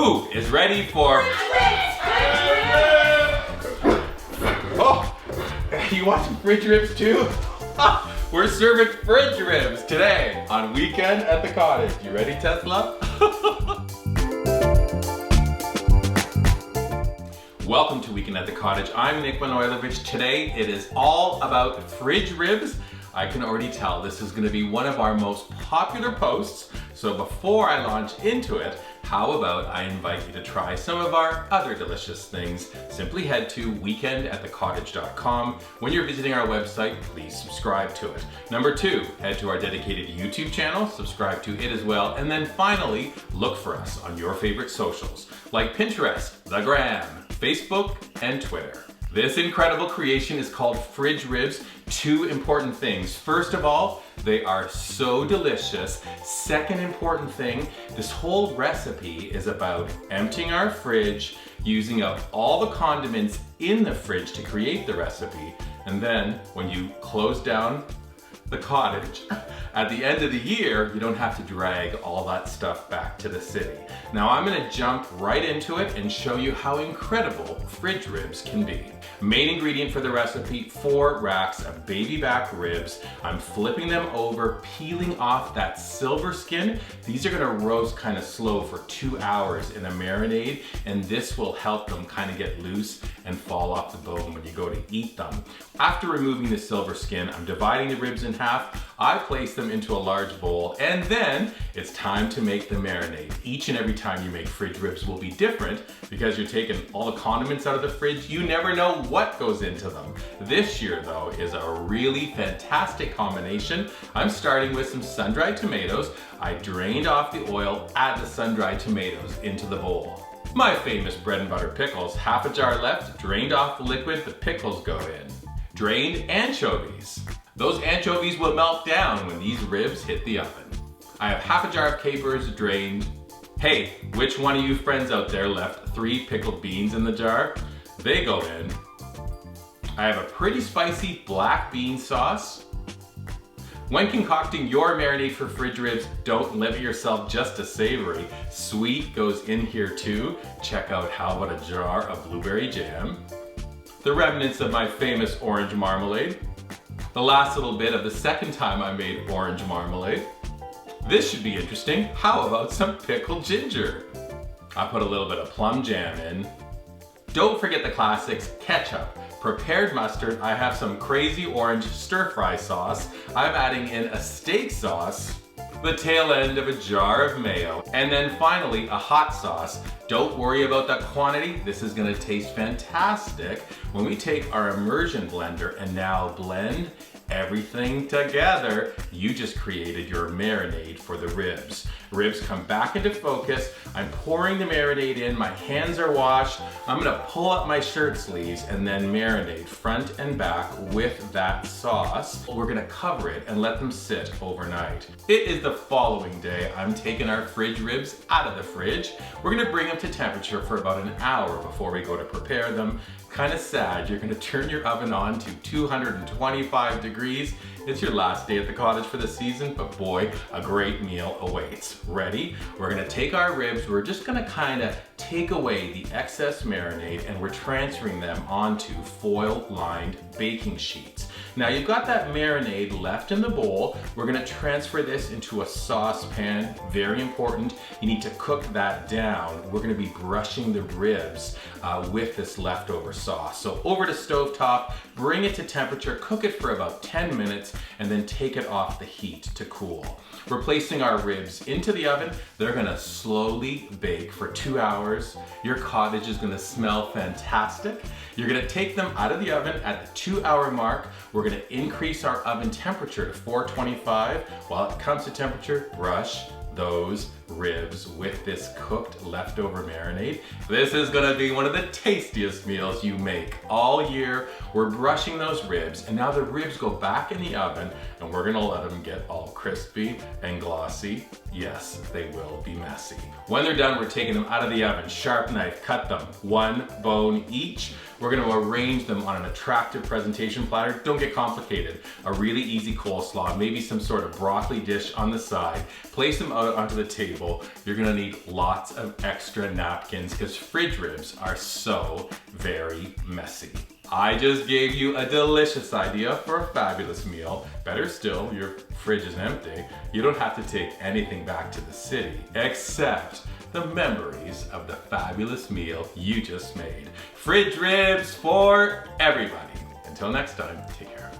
Who is ready for... Oh, you want some fridge ribs too? We're serving fridge ribs today on Weekend at the Cottage. You ready, Tesla? Welcome to Weekend at the Cottage. I'm Nick Manoilovich. Today it is all about fridge ribs. I can already tell this is going to be one of our most popular posts. So before I launch into it, how about I invite you to try some of our other delicious things. Simply head to weekendatthecottage.com. When you're visiting our website, please subscribe to it. Number 2, head to our dedicated YouTube channel, subscribe to it as well. And then finally, look for us on your favorite socials like Pinterest, the Gram, Facebook, and Twitter. This incredible creation is called fridge ribs. 2 important things. First of all, they are so delicious. Second important thing, this whole recipe is about emptying our fridge, using up all the condiments in the fridge to create the recipe, and then when you close down the cottage, at the end of the year, you don't have to drag all that stuff back to the city. Now I'm gonna jump right into it and show you how incredible fridge ribs can be. Main ingredient for the recipe, 4 racks of baby back ribs. I'm flipping them over, peeling off that silver skin. These are gonna roast kind of slow for 2 hours in a marinade, and this will help them kind of get loose and fall off the bone when you go to eat them. After removing the silver skin, I'm dividing the ribs in half. I place them into a large bowl, and then it's time to make the marinade. Each and every time you make fridge ribs will be different because you're taking all the condiments out of the fridge. You never know what goes into them. This year though is a really fantastic combination. I'm starting with some sun-dried tomatoes. I drained off the oil, add the sun-dried tomatoes into the bowl. My famous bread and butter pickles, half a jar left, drained off the liquid, the pickles go in. Drained anchovies. Those anchovies will melt down when these ribs hit the oven. I have half a jar of capers drained. Hey, which one of you friends out there left 3 pickled beans in the jar? They go in. I have a pretty spicy black bean sauce. When concocting your marinade for fridge ribs, don't limit yourself just to savory. Sweet goes in here too. Check out how about a jar of blueberry jam. The remnants of my famous orange marmalade. The last little bit of the second time I made orange marmalade. This should be interesting. How about some pickled ginger? I put a little bit of plum jam in. Don't forget the classics, ketchup, prepared mustard. I have some crazy orange stir-fry sauce. I'm adding in a steak sauce, the tail end of a jar of mayo, and then finally a hot sauce. Don't worry about that quantity. This is gonna taste fantastic when we take our immersion blender and now blend everything together. You just created your marinade for the ribs. Ribs come back into focus. I'm pouring the marinade in. My hands are washed. I'm gonna pull up my shirt sleeves and then marinate front and back with that sauce. We're gonna cover it and let them sit overnight. It is the following day. I'm taking our fridge ribs out of the fridge. We're gonna bring them to temperature for about an hour before we go to prepare them. Kind of sad, you're gonna turn your oven on to 225 degrees. It's your last day at the cottage for the season, but boy, a great meal awaits. Ready? We're gonna take our ribs, we're just gonna kind of take away the excess marinade, and we're transferring them onto foil-lined baking sheets. Now you've got that marinade left in the bowl. We're gonna transfer this into a saucepan. Very important, you need to cook that down. We're gonna be brushing the ribs with this leftover sauce. So over to stovetop, bring it to temperature, cook it for about 10 minutes, and then take it off the heat to cool. We're placing our ribs into the oven. They're gonna slowly bake for 2 hours. Your cottage is gonna smell fantastic. You're gonna take them out of the oven at the 2-hour mark. We're gonna increase our oven temperature to 425. While it comes to temperature, brush those ribs with this cooked leftover marinade. This is gonna be one of the tastiest meals you make all year. We're brushing those ribs, and now the ribs go back in the oven, and we're gonna let them get all crispy and glossy. Yes, they will be messy. When they're done, we're taking them out of the oven. Sharp knife, cut them 1 bone each. We're gonna arrange them on an attractive presentation platter. Don't get complicated. A really easy coleslaw, maybe some sort of broccoli dish on the side. Place them out onto the table. table, you're gonna need lots of extra napkins because fridge ribs are so very messy. I just gave you a delicious idea for a fabulous meal. Better still, your fridge is empty. You don't have to take anything back to the city, except the memories of the fabulous meal you just made. Fridge ribs for everybody. Until next time, take care.